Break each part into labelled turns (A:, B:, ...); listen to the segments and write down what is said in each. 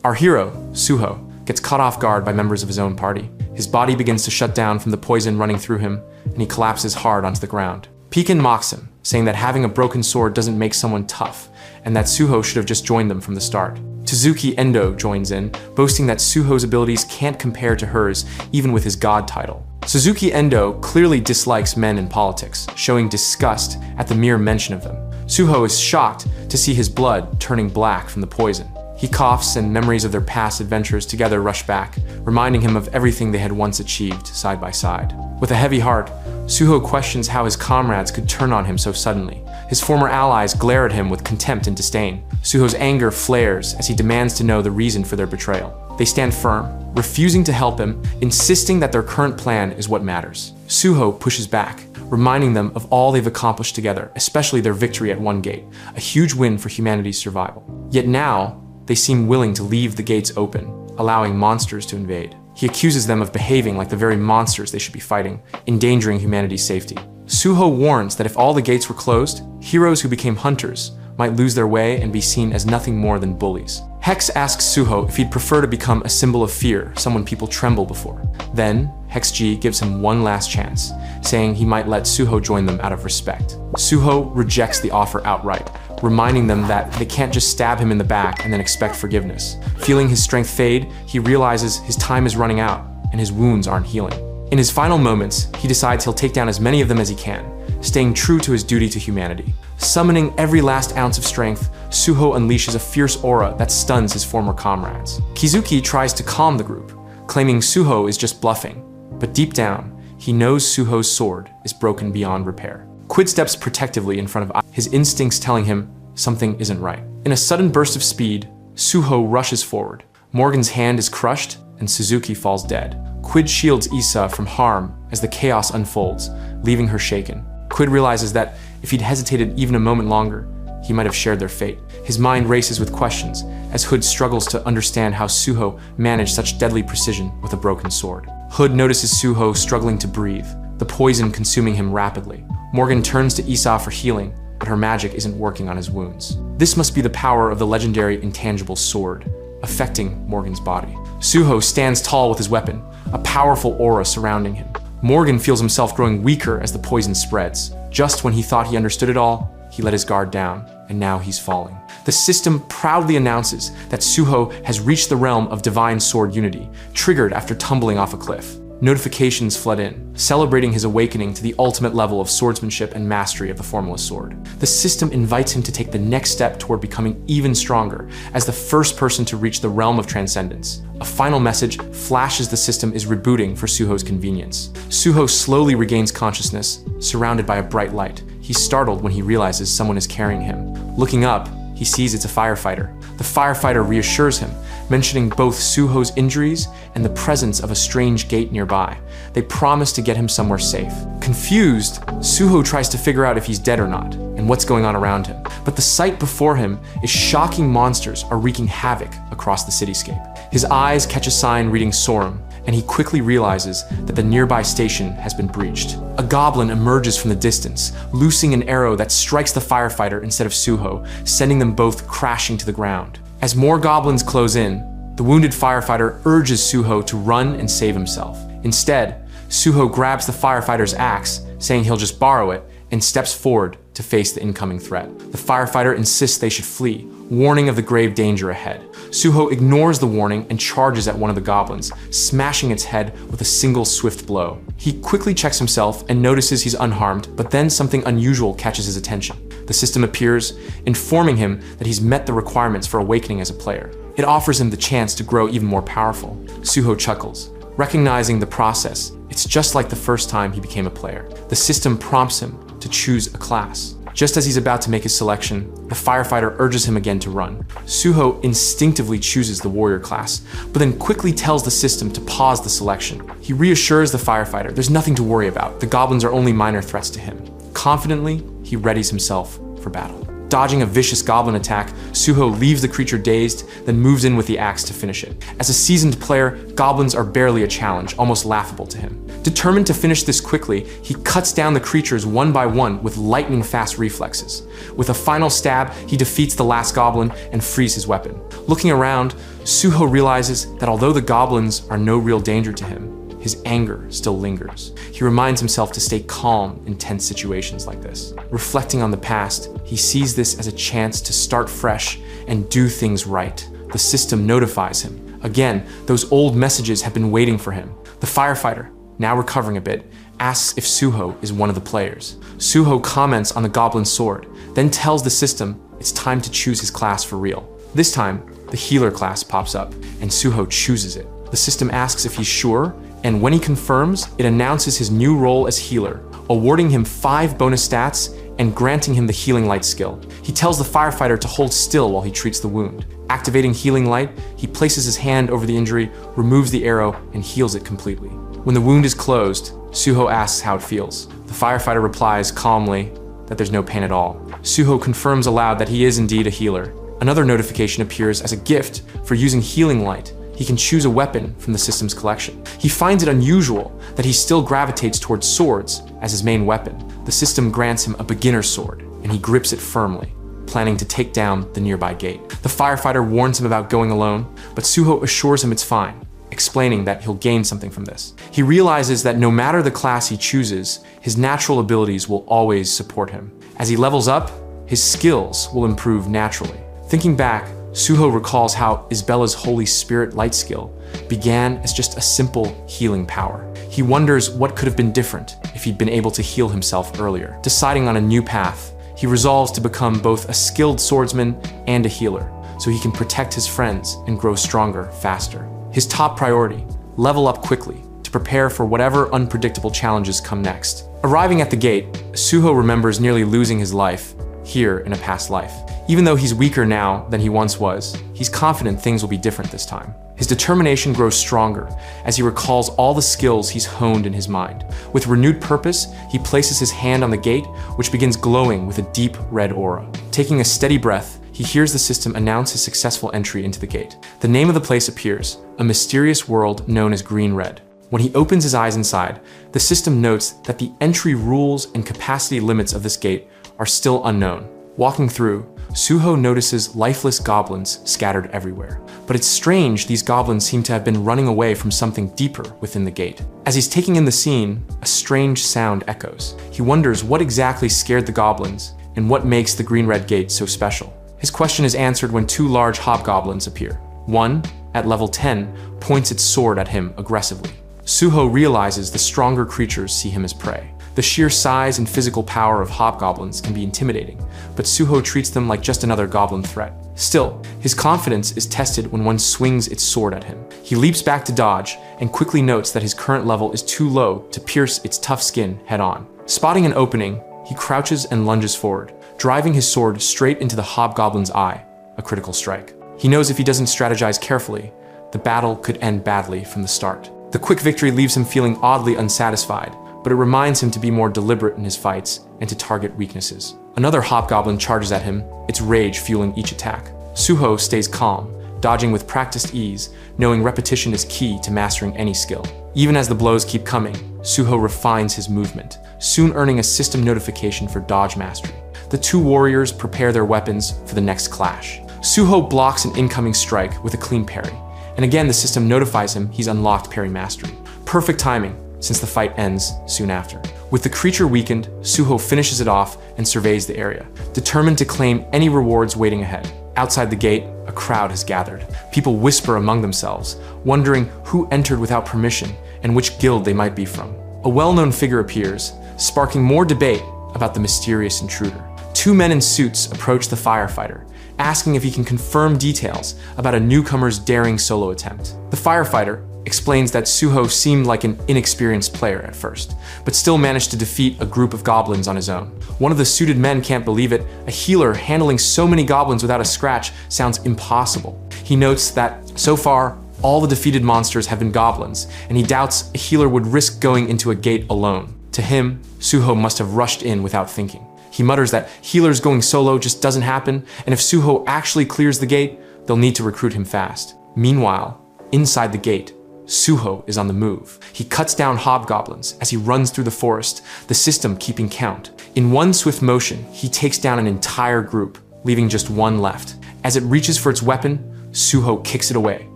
A: Our hero, Suho, gets caught off guard by members of his own party. His body begins to shut down from the poison running through him, and he collapses hard onto the ground. Pekin mocks him, saying that having a broken sword doesn't make someone tough, and that Suho should have just joined them from the start. Tsuzuki Endo joins in, boasting that Suho's abilities can't compare to hers, even with his god title. Suzuki Endo clearly dislikes men in politics, showing disgust at the mere mention of them. Suho is shocked to see his blood turning black from the poison. He coughs, and memories of their past adventures together rush back, reminding him of everything they had once achieved side by side. With a heavy heart, Suho questions how his comrades could turn on him so suddenly. His former allies glare at him with contempt and disdain. Suho's anger flares as he demands to know the reason for their betrayal. They stand firm, refusing to help him, insisting that their current plan is what matters. Suho pushes back, reminding them of all they've accomplished together, especially their victory at One Gate, a huge win for humanity's survival. Yet now, they seem willing to leave the gates open, allowing monsters to invade. He accuses them of behaving like the very monsters they should be fighting, endangering humanity's safety. Suho warns that if all the gates were closed, heroes who became hunters might lose their way and be seen as nothing more than bullies. Hex asks Suho if he'd prefer to become a symbol of fear, someone people tremble before. Then, Hex G gives him one last chance, saying he might let Suho join them out of respect. Suho rejects the offer outright, reminding them that they can't just stab him in the back and then expect forgiveness. Feeling his strength fade, he realizes his time is running out and his wounds aren't healing. In his final moments, he decides he'll take down as many of them as he can, staying true to his duty to humanity. Summoning every last ounce of strength, Suho unleashes a fierce aura that stuns his former comrades. Kizuki tries to calm the group, claiming Suho is just bluffing, but deep down, he knows Suho's sword is broken beyond repair. Quid steps protectively in front of his instincts telling him something isn't right. In a sudden burst of speed, Suho rushes forward. Morgan's hand is crushed, and Suzuki falls dead. Quid shields Issa from harm as the chaos unfolds, leaving her shaken. Quid realizes that if he'd hesitated even a moment longer, he might have shared their fate. His mind races with questions as Hood struggles to understand how Suho managed such deadly precision with a broken sword. Hood notices Suho struggling to breathe, the poison consuming him rapidly. Morgan turns to Issa for healing, but her magic isn't working on his wounds. This must be the power of the legendary intangible sword, affecting Morgan's body. Suho stands tall with his weapon, a powerful aura surrounding him. Morgan feels himself growing weaker as the poison spreads. Just when he thought he understood it all, he let his guard down, and now he's falling. The system proudly announces that Suho has reached the realm of divine sword unity, triggered after tumbling off a cliff. Notifications flood in, celebrating his awakening to the ultimate level of swordsmanship and mastery of the formless sword. The system invites him to take the next step toward becoming even stronger as the first person to reach the realm of transcendence. A final message flashes the system is rebooting for Suho's convenience. Suho slowly regains consciousness, surrounded by a bright light. He's startled when he realizes someone is carrying him. Looking up, he sees it's a firefighter. The firefighter reassures him, mentioning both Suho's injuries and the presence of a strange gate nearby. They promise to get him somewhere safe. Confused, Suho tries to figure out if he's dead or not, and what's going on around him. But the sight before him is shocking monsters are wreaking havoc across the cityscape. His eyes catch a sign reading Sorum, and he quickly realizes that the nearby station has been breached. A goblin emerges from the distance, loosing an arrow that strikes the firefighter instead of Suho, sending them both crashing to the ground. As more goblins close in, the wounded firefighter urges Suho to run and save himself. Instead, Suho grabs the firefighter's axe, saying he'll just borrow it, and steps forward to face the incoming threat. The firefighter insists they should flee, warning of the grave danger ahead. Suho ignores the warning and charges at one of the goblins, smashing its head with a single swift blow. He quickly checks himself and notices he's unharmed, but then something unusual catches his attention. The system appears, informing him that he's met the requirements for awakening as a player. It offers him the chance to grow even more powerful. Suho chuckles, recognizing the process. It's just like the first time he became a player. The system prompts him to choose a class. Just as he's about to make his selection, the firefighter urges him again to run. Suho instinctively chooses the warrior class, but then quickly tells the system to pause the selection. He reassures the firefighter there's nothing to worry about. The goblins are only minor threats to him. Confidently, he readies himself for battle. Dodging a vicious goblin attack, Suho leaves the creature dazed, then moves in with the axe to finish it. As a seasoned player, goblins are barely a challenge, almost laughable to him. Determined to finish this quickly, he cuts down the creatures one by one with lightning-fast reflexes. With a final stab, he defeats the last goblin and frees his weapon. Looking around, Suho realizes that although the goblins are no real danger to him, his anger still lingers. He reminds himself to stay calm in tense situations like this. Reflecting on the past, he sees this as a chance to start fresh and do things right. The system notifies him. Again, those old messages have been waiting for him. The firefighter, now recovering a bit, asks if Suho is one of the players. Suho comments on the goblin sword, then tells the system it's time to choose his class for real. This time, the healer class pops up, and Suho chooses it. The system asks if he's sure, and when he confirms, it announces his new role as healer, awarding him 5 bonus stats and granting him the healing light skill. He tells the firefighter to hold still while he treats the wound. Activating healing light, he places his hand over the injury, removes the arrow, and heals it completely. When the wound is closed, Suho asks how it feels. The firefighter replies calmly that there's no pain at all. Suho confirms aloud that he is indeed a healer. Another notification appears as a gift for using healing light. He can choose a weapon from the system's collection. He finds it unusual that he still gravitates towards swords as his main weapon. The system grants him a beginner sword, and he grips it firmly, planning to take down the nearby gate. The firefighter warns him about going alone, but Suho assures him it's fine, explaining that he'll gain something from this. He realizes that no matter the class he chooses, his natural abilities will always support him. As he levels up, his skills will improve naturally. Thinking back, Suho recalls how Isbella's Holy Spirit light skill began as just a simple healing power. He wonders what could have been different if he'd been able to heal himself earlier. Deciding on a new path, he resolves to become both a skilled swordsman and a healer, so he can protect his friends and grow stronger faster. His top priority, level up quickly to prepare for whatever unpredictable challenges come next. Arriving at the gate, Suho remembers nearly losing his life here in a past life. Even though he's weaker now than he once was, he's confident things will be different this time. His determination grows stronger as he recalls all the skills he's honed in his mind. With renewed purpose, he places his hand on the gate, which begins glowing with a deep red aura. Taking a steady breath, he hears the system announce his successful entry into the gate. The name of the place appears, a mysterious world known as Green Red. When he opens his eyes inside, the system notes that the entry rules and capacity limits of this gate are still unknown. Walking through, Suho notices lifeless goblins scattered everywhere. But it's strange these goblins seem to have been running away from something deeper within the gate. As he's taking in the scene, a strange sound echoes. He wonders what exactly scared the goblins and what makes the Green-Red Gate so special. His question is answered when 2 large hobgoblins appear. One, at level 10, points its sword at him aggressively. Suho realizes the stronger creatures see him as prey. The sheer size and physical power of hobgoblins can be intimidating, but Suho treats them like just another goblin threat. Still, his confidence is tested when one swings its sword at him. He leaps back to dodge and quickly notes that his current level is too low to pierce its tough skin head-on. Spotting an opening, he crouches and lunges forward, driving his sword straight into the hobgoblin's eye, a critical strike. He knows if he doesn't strategize carefully, the battle could end badly from the start. The quick victory leaves him feeling oddly unsatisfied, but it reminds him to be more deliberate in his fights and to target weaknesses. Another hobgoblin charges at him, its rage fueling each attack. Suho stays calm, dodging with practiced ease, knowing repetition is key to mastering any skill. Even as the blows keep coming, Suho refines his movement, soon earning a system notification for dodge mastery. The 2 warriors prepare their weapons for the next clash. Suho blocks an incoming strike with a clean parry, and again the system notifies him he's unlocked parry mastery. Perfect timing, since the fight ends soon after. With the creature weakened, Suho finishes it off and surveys the area, determined to claim any rewards waiting ahead. Outside the gate, a crowd has gathered. People whisper among themselves, wondering who entered without permission and which guild they might be from. A well-known figure appears, sparking more debate about the mysterious intruder. 2 men in suits approach the firefighter, asking if he can confirm details about a newcomer's daring solo attempt. The firefighter explains that Suho seemed like an inexperienced player at first, but still managed to defeat a group of goblins on his own. One of the suited men can't believe it. A healer handling so many goblins without a scratch sounds impossible. He notes that, so far, all the defeated monsters have been goblins, and he doubts a healer would risk going into a gate alone. To him, Suho must have rushed in without thinking. He mutters that healers going solo just doesn't happen, and if Suho actually clears the gate, they'll need to recruit him fast. Meanwhile, inside the gate, Suho is on the move. He cuts down hobgoblins as he runs through the forest, the system keeping count. In one swift motion, he takes down an entire group, leaving just one left. As it reaches for its weapon, Suho kicks it away,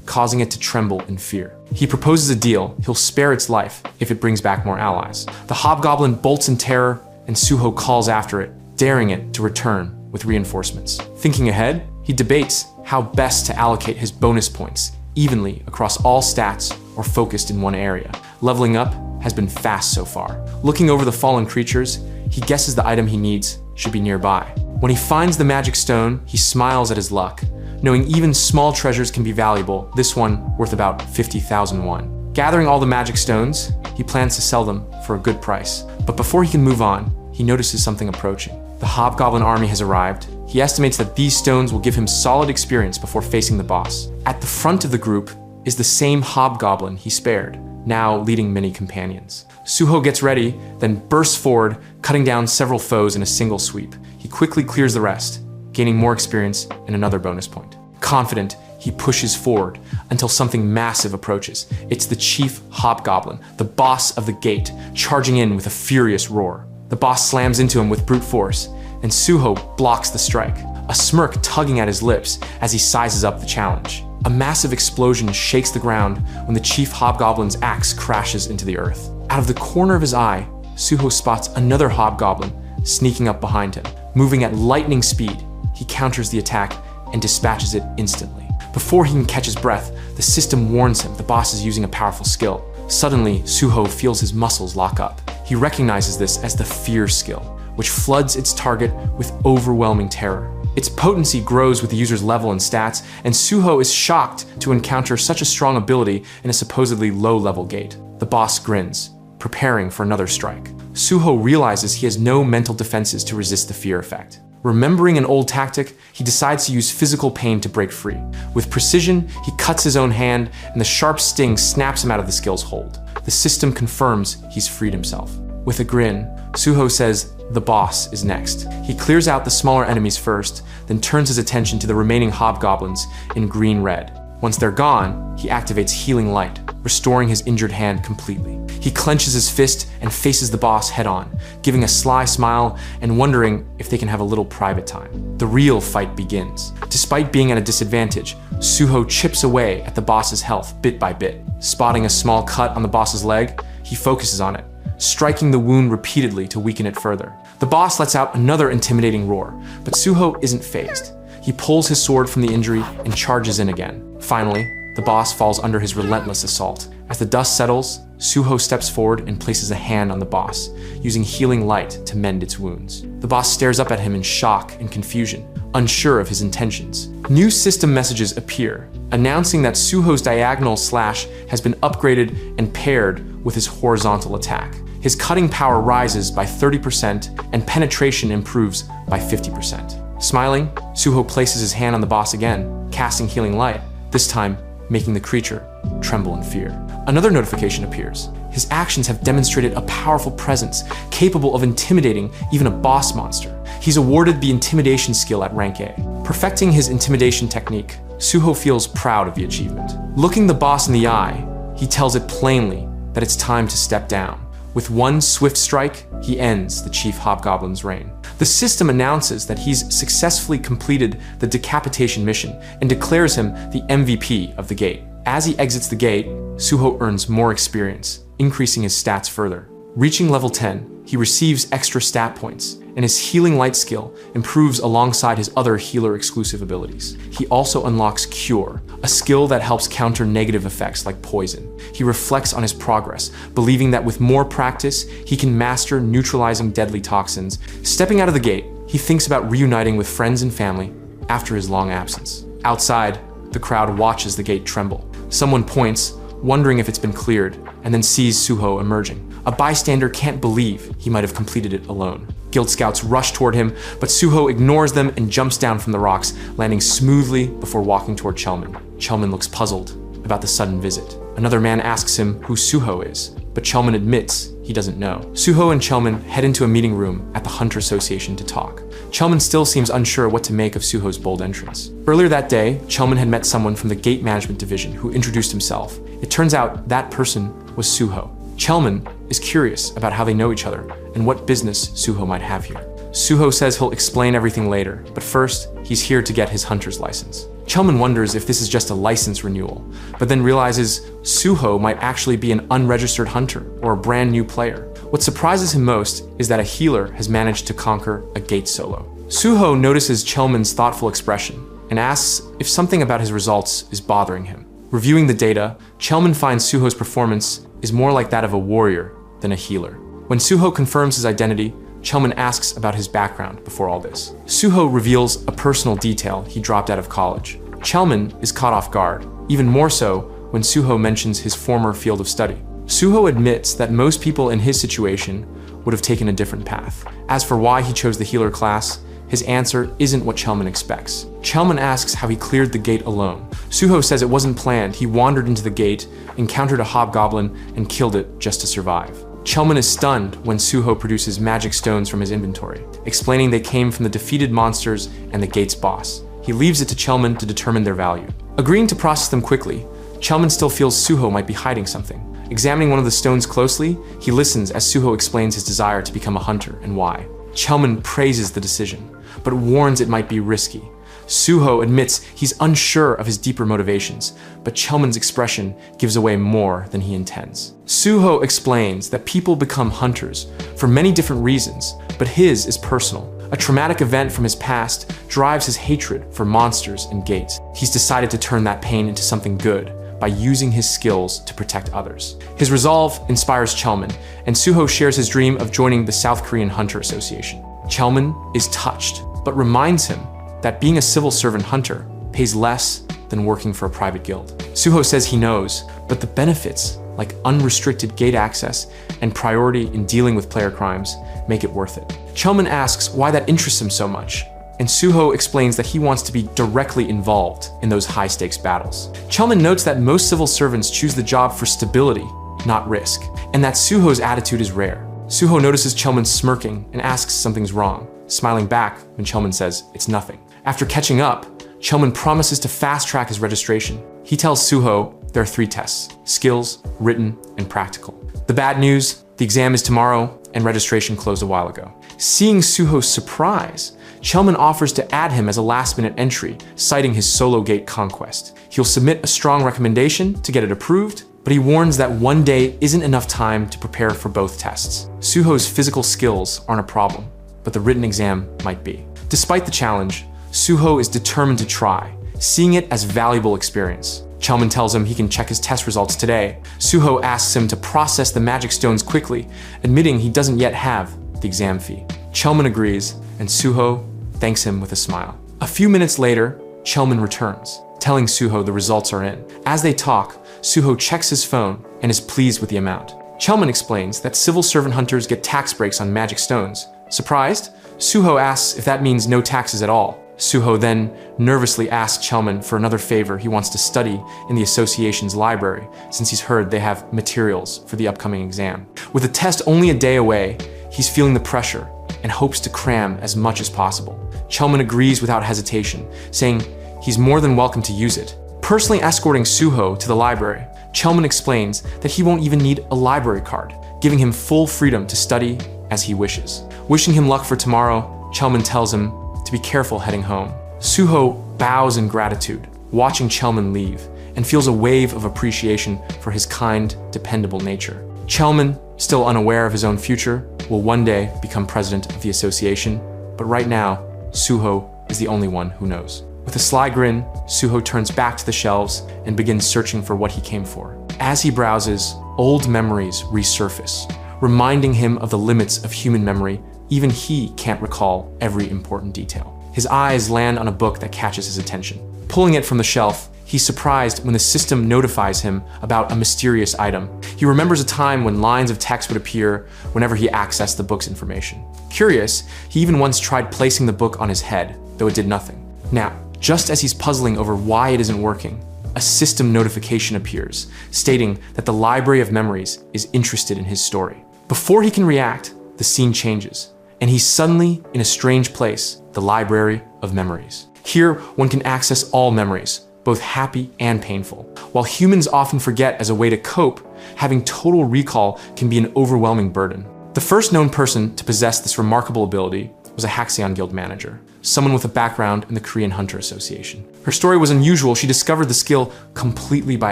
A: causing it to tremble in fear. He proposes a deal. He'll spare its life if it brings back more allies. The hobgoblin bolts in terror, and Suho calls after it, daring it to return with reinforcements. Thinking ahead, he debates how best to allocate his bonus points evenly across all stats or focused in one area. Leveling up has been fast so far. Looking over the fallen creatures, he guesses the item he needs should be nearby. When he finds the magic stone, he smiles at his luck, knowing even small treasures can be valuable, this one worth about 50,000 won. Gathering all the magic stones, he plans to sell them for a good price. But before he can move on, he notices something approaching. The hobgoblin army has arrived. He estimates that these stones will give him solid experience before facing the boss. At the front of the group is the same hobgoblin he spared, now leading many companions. Suho gets ready, then bursts forward, cutting down several foes in a single sweep. He quickly clears the rest, gaining more experience and another bonus point. Confident, he pushes forward until something massive approaches. It's the chief hobgoblin, the boss of the gate, charging in with a furious roar. The boss slams into him with brute force, and Suho blocks the strike, a smirk tugging at his lips as he sizes up the challenge. A massive explosion shakes the ground when the chief hobgoblin's axe crashes into the earth. Out of the corner of his eye, Suho spots another hobgoblin sneaking up behind him. Moving at lightning speed, he counters the attack and dispatches it instantly. Before he can catch his breath, the system warns him the boss is using a powerful skill. Suddenly, Suho feels his muscles lock up. He recognizes this as the fear skill, which floods its target with overwhelming terror. Its potency grows with the user's level and stats, and Suho is shocked to encounter such a strong ability in a supposedly low-level gate. The boss grins, preparing for another strike. Suho realizes he has no mental defenses to resist the fear effect. Remembering an old tactic, he decides to use physical pain to break free. With precision, he cuts his own hand, and the sharp sting snaps him out of the skill's hold. The system confirms he's freed himself. With a grin, Suho says the boss is next. He clears out the smaller enemies first, then turns his attention to the remaining hobgoblins in green-red. Once they're gone, he activates Healing Light, restoring his injured hand completely. He clenches his fist and faces the boss head-on, giving a sly smile and wondering if they can have a little private time. The real fight begins. Despite being at a disadvantage, Suho chips away at the boss's health bit by bit. Spotting a small cut on the boss's leg, he focuses on it, striking the wound repeatedly to weaken it further. The boss lets out another intimidating roar, but Suho isn't fazed. He pulls his sword from the injury and charges in again. Finally, the boss falls under his relentless assault. As the dust settles, Suho steps forward and places a hand on the boss, using Healing Light to mend its wounds. The boss stares up at him in shock and confusion, unsure of his intentions. New system messages appear, announcing that Suho's diagonal slash has been upgraded and paired with his horizontal attack. His cutting power rises by 30% and penetration improves by 50%. Smiling, Suho places his hand on the boss again, casting Healing Light, this time making the creature tremble in fear. Another notification appears. His actions have demonstrated a powerful presence, capable of intimidating even a boss monster. He's awarded the Intimidation skill at rank A. Perfecting his intimidation technique, Suho feels proud of the achievement. Looking the boss in the eye, he tells it plainly that it's time to step down. With one swift strike, he ends the Chief Hobgoblin's reign. The system announces that he's successfully completed the decapitation mission and declares him the MVP of the gate. As he exits the gate, Suho earns more experience, increasing his stats further. Reaching level 10, he receives extra stat points, and his Healing Light skill improves alongside his other healer-exclusive abilities. He also unlocks Cure, a skill that helps counter negative effects like poison. He reflects on his progress, believing that with more practice, he can master neutralizing deadly toxins. Stepping out of the gate, he thinks about reuniting with friends and family after his long absence. Outside, the crowd watches the gate tremble. Someone points, wondering if it's been cleared, and then sees Suho emerging. A bystander can't believe he might have completed it alone. Guild scouts rush toward him, but Suho ignores them and jumps down from the rocks, landing smoothly before walking toward Chelman. Chelman looks puzzled about the sudden visit. Another man asks him who Suho is, but Chelman admits he doesn't know. Suho and Chelman head into a meeting room at the Hunter Association to talk. Chelman still seems unsure what to make of Suho's bold entrance. Earlier that day, Chelman had met someone from the Gate Management Division who introduced himself. It turns out that person was Suho. Chelman is curious about how they know each other and what business Suho might have here. Suho says he'll explain everything later, but first, he's here to get his hunter's license. Chelman wonders if this is just a license renewal, but then realizes Suho might actually be an unregistered hunter or a brand new player. What surprises him most is that a healer has managed to conquer a gate solo. Suho notices Chelman's thoughtful expression and asks if something about his results is bothering him. Reviewing the data, Chelman finds Suho's performance is more like that of a warrior than a healer. When Suho confirms his identity, Chelman asks about his background before all this. Suho reveals a personal detail he dropped out of college. Chelman is caught off guard, even more so when Suho mentions his former field of study. Suho admits that most people in his situation would have taken a different path. As for why he chose the healer class, his answer isn't what Chelman expects. Chelman asks how he cleared the gate alone. Suho says it wasn't planned. He wandered into the gate, encountered a hobgoblin, and killed it just to survive. Chelman is stunned when Suho produces magic stones from his inventory, explaining they came from the defeated monsters and the gate's boss. He leaves it to Chelman to determine their value. Agreeing to process them quickly, Chelman still feels Suho might be hiding something. Examining one of the stones closely, he listens as Suho explains his desire to become a hunter and why. Chelman praises the decision, but warns it might be risky. Suho admits he's unsure of his deeper motivations, but Chelman's expression gives away more than he intends. Suho explains that people become hunters for many different reasons, but his is personal. A traumatic event from his past drives his hatred for monsters and gates. He's decided to turn that pain into something good by using his skills to protect others. His resolve inspires Chelman, and Suho shares his dream of joining the South Korean Hunter Association. Chelman is touched, but reminds him that being a civil servant hunter pays less than working for a private guild. Suho says he knows, but the benefits, like unrestricted gate access and priority in dealing with player crimes, make it worth it. Chelman asks why that interests him so much, and Suho explains that he wants to be directly involved in those high-stakes battles. Chelman notes that most civil servants choose the job for stability, not risk, and that Suho's attitude is rare. Suho notices Chelman smirking and asks something's wrong, smiling back when Chelman says it's nothing. After catching up, Chelman promises to fast-track his registration. He tells Suho there are 3 tests: skills, written, and practical. The bad news, the exam is tomorrow, and registration closed a while ago. Seeing Suho's surprise, Chelman offers to add him as a last-minute entry, citing his solo gate conquest. He'll submit a strong recommendation to get it approved, but he warns that one day isn't enough time to prepare for both tests. Suho's physical skills aren't a problem, but the written exam might be. Despite the challenge, Suho is determined to try, seeing it as valuable experience. Chelman tells him he can check his test results today. Suho asks him to process the magic stones quickly, admitting he doesn't yet have the exam fee. Chelman agrees, and Suho thanks him with a smile. A few minutes later, Chelman returns, telling Suho the results are in. As they talk, Suho checks his phone and is pleased with the amount. Chelman explains that civil servant hunters get tax breaks on magic stones. Surprised, Suho asks if that means no taxes at all. Suho then nervously asks Chelman for another favor he wants to study in the association's library, since he's heard they have materials for the upcoming exam. With the test only a day away, he's feeling the pressure and hopes to cram as much as possible. Chelman agrees without hesitation, saying he's more than welcome to use it. Personally escorting Suho to the library, Chelman explains that he won't even need a library card, giving him full freedom to study as he wishes. Wishing him luck for tomorrow, Chelman tells him to be careful heading home. Suho bows in gratitude, watching Chelman leave, and feels a wave of appreciation for his kind, dependable nature. Chelman, still unaware of his own future, will one day become president of the association, but right now, Suho is the only one who knows. With a sly grin, Suho turns back to the shelves and begins searching for what he came for. As he browses, old memories resurface, reminding him of the limits of human memory. Even he can't recall every important detail. His eyes land on a book that catches his attention. Pulling it from the shelf, he's surprised when the system notifies him about a mysterious item. He remembers a time when lines of text would appear whenever he accessed the book's information. Curious, he even once tried placing the book on his head, though it did nothing. Now, just as he's puzzling over why it isn't working, a system notification appears, stating that the Library of Memories is interested in his story. Before he can react, the scene changes, and he's suddenly in a strange place, the Library of Memories. Here, one can access all memories, both happy and painful. While humans often forget as a way to cope, having total recall can be an overwhelming burden. The first known person to possess this remarkable ability was a Haxion Guild manager. someone with a background in the Korean Hunter Association. Her story was unusual. She discovered the skill completely by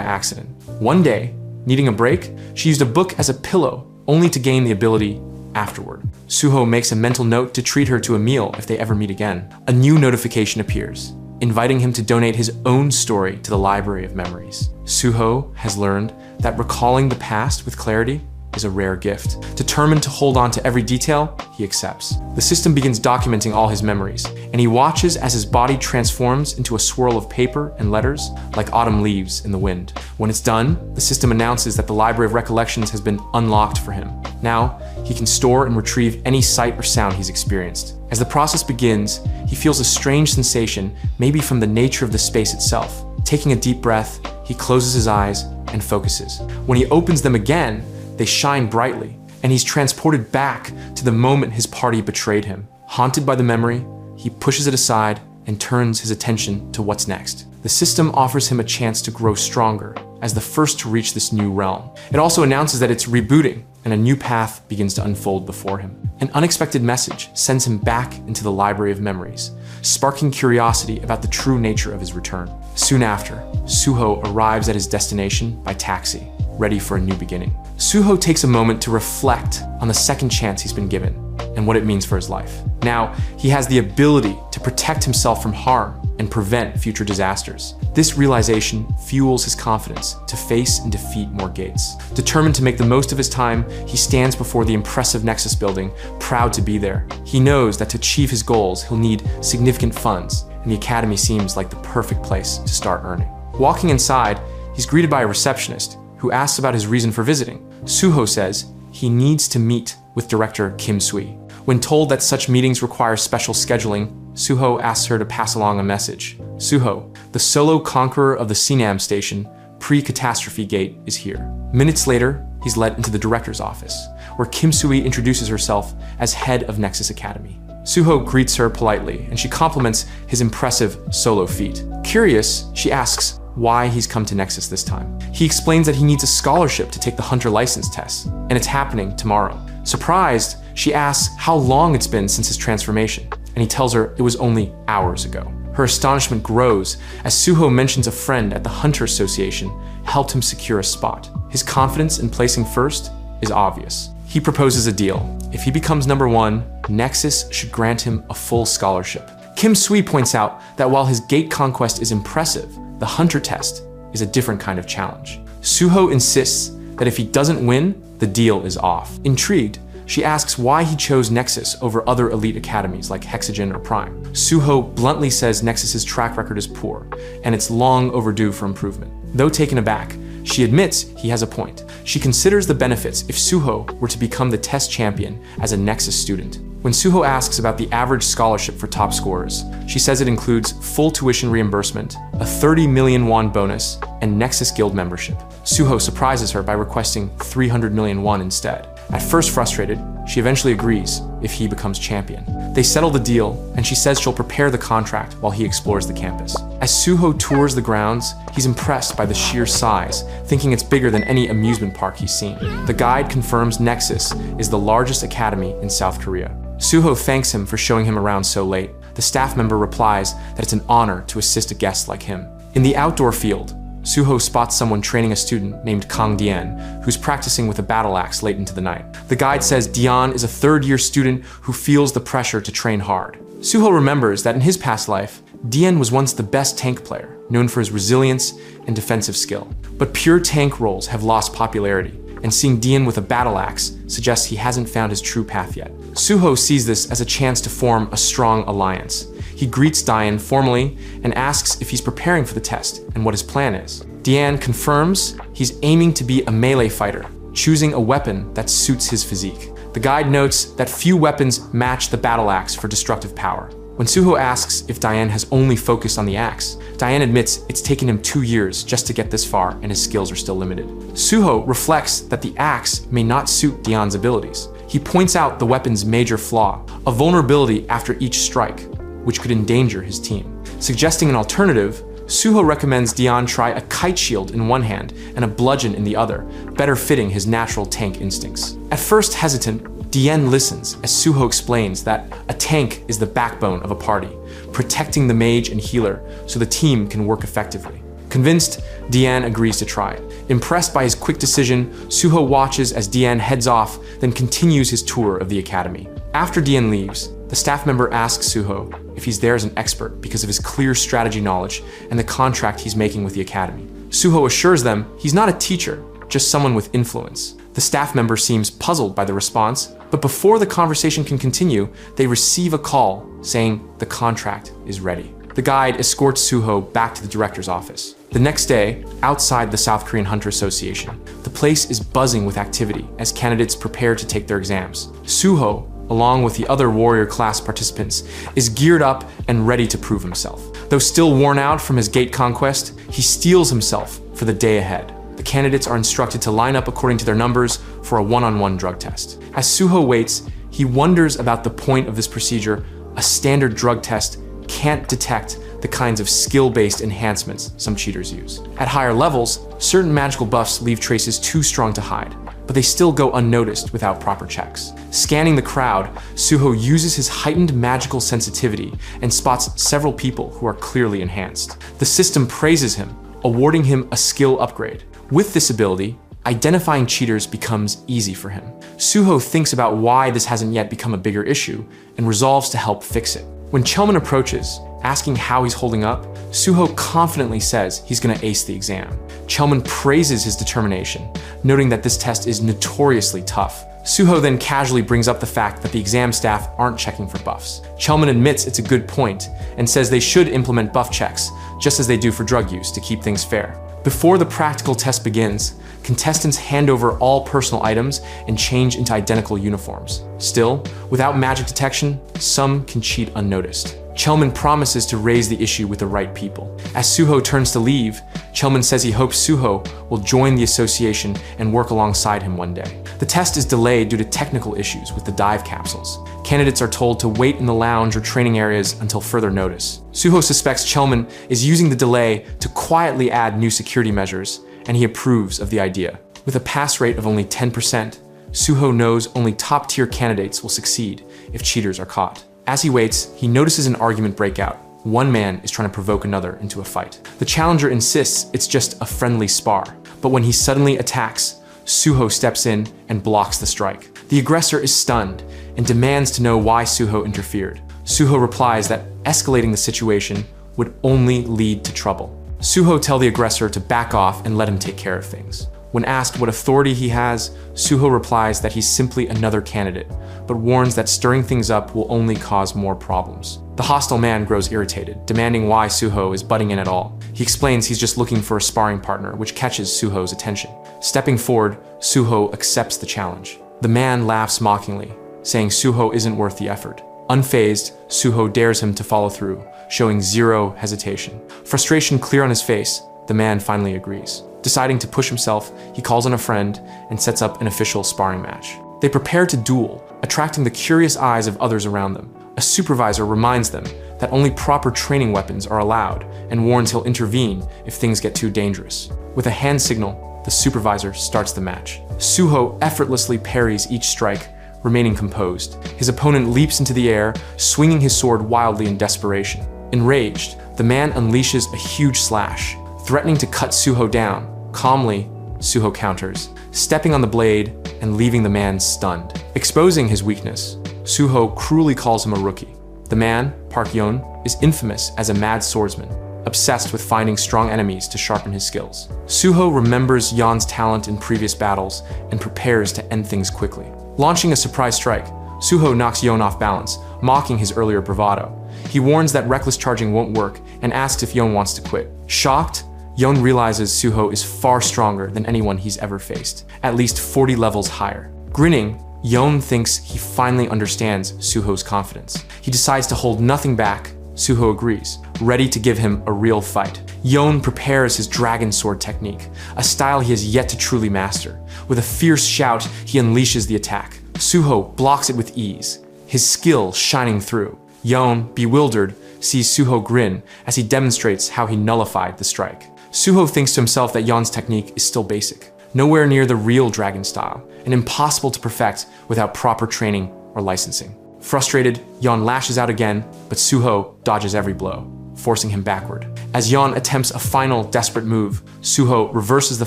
A: accident. One day, needing a break, she used a book as a pillow, only to gain the ability afterward. Suho makes a mental note to treat her to a meal if they ever meet again. A new notification appears, inviting him to donate his own story to the Library of Memories. Suho has learned that recalling the past with clarity is a rare gift. Determined to hold on to every detail, he accepts. The system begins documenting all his memories, and he watches as his body transforms into a swirl of paper and letters like autumn leaves in the wind. When it's done, the system announces that the Library of Recollections has been unlocked for him. Now, he can store and retrieve any sight or sound he's experienced. As the process begins, he feels a strange sensation, maybe from the nature of the space itself. Taking a deep breath, he closes his eyes and focuses. When he opens them again, they shine brightly, and he's transported back to the moment his party betrayed him. Haunted by the memory, he pushes it aside and turns his attention to what's next. The system offers him a chance to grow stronger as the first to reach this new realm. It also announces that it's rebooting, and a new path begins to unfold before him. An unexpected message sends him back into the Library of Memories, sparking curiosity about the true nature of his return. Soon after, Suho arrives at his destination by taxi, ready for a new beginning. Suho takes a moment to reflect on the second chance he's been given and what it means for his life. Now, he has the ability to protect himself from harm and prevent future disasters. This realization fuels his confidence to face and defeat more gates. Determined to make the most of his time, he stands before the impressive Nexus building, proud to be there. He knows that to achieve his goals, he'll need significant funds, and the Academy seems like the perfect place to start earning. Walking inside, he's greeted by a receptionist who asks about his reason for visiting. Suho says he needs to meet with director Kim Sui. When told that such meetings require special scheduling, Suho asks her to pass along a message. Suho, the solo conqueror of the Sinam station, pre-catastrophe gate, is here. Minutes later, he's led into the director's office, where Kim Sui introduces herself as head of Nexus Academy. Suho greets her politely, and she compliments his impressive solo feat. Curious, she asks why he's come to Nexus this time. He explains that he needs a scholarship to take the Hunter license test, and it's happening tomorrow. Surprised, she asks how long it's been since his transformation, and he tells her it was only hours ago. Her astonishment grows as Suho mentions a friend at the Hunter Association helped him secure a spot. His confidence in placing first is obvious. He proposes a deal. If he becomes number one, Nexus should grant him a full scholarship. Kim Sui points out that while his gate conquest is impressive, the Hunter test is a different kind of challenge. Suho insists that if he doesn't win, the deal is off. Intrigued, she asks why he chose Nexus over other elite academies like Hexagon or Prime. Suho bluntly says Nexus's track record is poor, and it's long overdue for improvement. Though taken aback, she admits he has a point. She considers the benefits if Suho were to become the test champion as a Nexus student. When Suho asks about the average scholarship for top scorers, she says it includes full tuition reimbursement, a 30 million won bonus, and Nexus Guild membership. Suho surprises her by requesting 300 million won instead. At first frustrated, she eventually agrees if he becomes champion. They settle the deal, and she says she'll prepare the contract while he explores the campus. As Suho tours the grounds, he's impressed by the sheer size, thinking it's bigger than any amusement park he's seen. The guide confirms Nexus is the largest academy in South Korea. Suho thanks him for showing him around so late. The staff member replies that it's an honor to assist a guest like him. In the outdoor field, Suho spots someone training a student named Kang Dian, who's practicing with a battle axe late into the night. The guide says Dian is a third-year student who feels the pressure to train hard. Suho remembers that in his past life, Dian was once the best tank player, known for his resilience and defensive skill. But pure tank roles have lost popularity, and seeing Dian with a battle axe suggests he hasn't found his true path yet. Suho sees this as a chance to form a strong alliance. He greets Dian formally and asks if he's preparing for the test and what his plan is. Dian confirms he's aiming to be a melee fighter, choosing a weapon that suits his physique. The guide notes that few weapons match the battle axe for destructive power. When Suho asks if Dian has only focused on the axe, Dian admits it's taken him 2 years just to get this far and his skills are still limited. Suho reflects that the axe may not suit Dian's abilities. He points out the weapon's major flaw, a vulnerability after each strike, which could endanger his team. Suggesting an alternative, Suho recommends Dian try a kite shield in one hand and a bludgeon in the other, better fitting his natural tank instincts. At first hesitant, Dian listens as Suho explains that a tank is the backbone of a party, protecting the mage and healer so the team can work effectively. Convinced, Dian agrees to try it. Impressed by his quick decision, Suho watches as Dian heads off, then continues his tour of the academy. After Dian leaves, the staff member asks Suho if he's there as an expert because of his clear strategy knowledge and the contract he's making with the academy. Suho assures them he's not a teacher, just someone with influence. The staff member seems puzzled by the response, but before the conversation can continue, they receive a call saying the contract is ready. The guide escorts Suho back to the director's office. The next day, outside the South Korean Hunter Association, the place is buzzing with activity as candidates prepare to take their exams. Suho, along with the other warrior class participants, is geared up and ready to prove himself. Though still worn out from his gate conquest, he steels himself for the day ahead. The candidates are instructed to line up according to their numbers for a one-on-one drug test. As Suho waits, he wonders about the point of this procedure. A standard drug test can't detect the kinds of skill-based enhancements some cheaters use. At higher levels, certain magical buffs leave traces too strong to hide, but they still go unnoticed without proper checks. Scanning the crowd, Suho uses his heightened magical sensitivity and spots several people who are clearly enhanced. The system praises him, awarding him a skill upgrade. With this ability, identifying cheaters becomes easy for him. Suho thinks about why this hasn't yet become a bigger issue and resolves to help fix it. When Chelman approaches, asking how he's holding up, Suho confidently says he's gonna ace the exam. Chelman praises his determination, noting that this test is notoriously tough. Suho then casually brings up the fact that the exam staff aren't checking for buffs. Chelman admits it's a good point and says they should implement buff checks, just as they do for drug use, to keep things fair. Before the practical test begins, contestants hand over all personal items and change into identical uniforms. Still, without magic detection, some can cheat unnoticed. Chelman promises to raise the issue with the right people. As Suho turns to leave, Chelman says he hopes Suho will join the association and work alongside him one day. The test is delayed due to technical issues with the dive capsules. Candidates are told to wait in the lounge or training areas until further notice. Suho suspects Chelman is using the delay to quietly add new security measures, and he approves of the idea. With a pass rate of only 10%, Suho knows only top-tier candidates will succeed if cheaters are caught. As he waits, he notices an argument break out. One man is trying to provoke another into a fight. The challenger insists it's just a friendly spar, but when he suddenly attacks, Suho steps in and blocks the strike. The aggressor is stunned and demands to know why Suho interfered. Suho replies that escalating the situation would only lead to trouble. Suho tells the aggressor to back off and let him take care of things. When asked what authority he has, Suho replies that he's simply another candidate, but warns that stirring things up will only cause more problems. The hostile man grows irritated, demanding why Suho is butting in at all. He explains he's just looking for a sparring partner, which catches Suho's attention. Stepping forward, Suho accepts the challenge. The man laughs mockingly, saying Suho isn't worth the effort. Unfazed, Suho dares him to follow through, showing zero hesitation. Frustration clear on his face, the man finally agrees. Deciding to push himself, he calls on a friend and sets up an official sparring match. They prepare to duel, attracting the curious eyes of others around them. A supervisor reminds them that only proper training weapons are allowed and warns he'll intervene if things get too dangerous. With a hand signal, the supervisor starts the match. Suho effortlessly parries each strike, remaining composed. His opponent leaps into the air, swinging his sword wildly in desperation. Enraged, the man unleashes a huge slash, threatening to cut Suho down. Calmly, Suho counters, stepping on the blade and leaving the man stunned. Exposing his weakness, Suho cruelly calls him a rookie. The man, Park Yeon, is infamous as a mad swordsman, obsessed with finding strong enemies to sharpen his skills. Suho remembers Yeon's talent in previous battles and prepares to end things quickly. Launching a surprise strike, Suho knocks Yeon off balance, mocking his earlier bravado. He warns that reckless charging won't work and asks if Yeon wants to quit. Shocked, Yeon realizes Suho is far stronger than anyone he's ever faced, at least 40 levels higher. Grinning, Yeon thinks he finally understands Suho's confidence. He decides to hold nothing back. Suho agrees, ready to give him a real fight. Yeon prepares his dragon sword technique, a style he has yet to truly master. With a fierce shout, he unleashes the attack. Suho blocks it with ease, his skill shining through. Yeon, bewildered, sees Suho grin as he demonstrates how he nullified the strike. Suho thinks to himself that Yeon's technique is still basic, nowhere near the real dragon style, and impossible to perfect without proper training or licensing. Frustrated, Yeon lashes out again, but Suho dodges every blow, forcing him backward. As Yeon attempts a final desperate move, Suho reverses the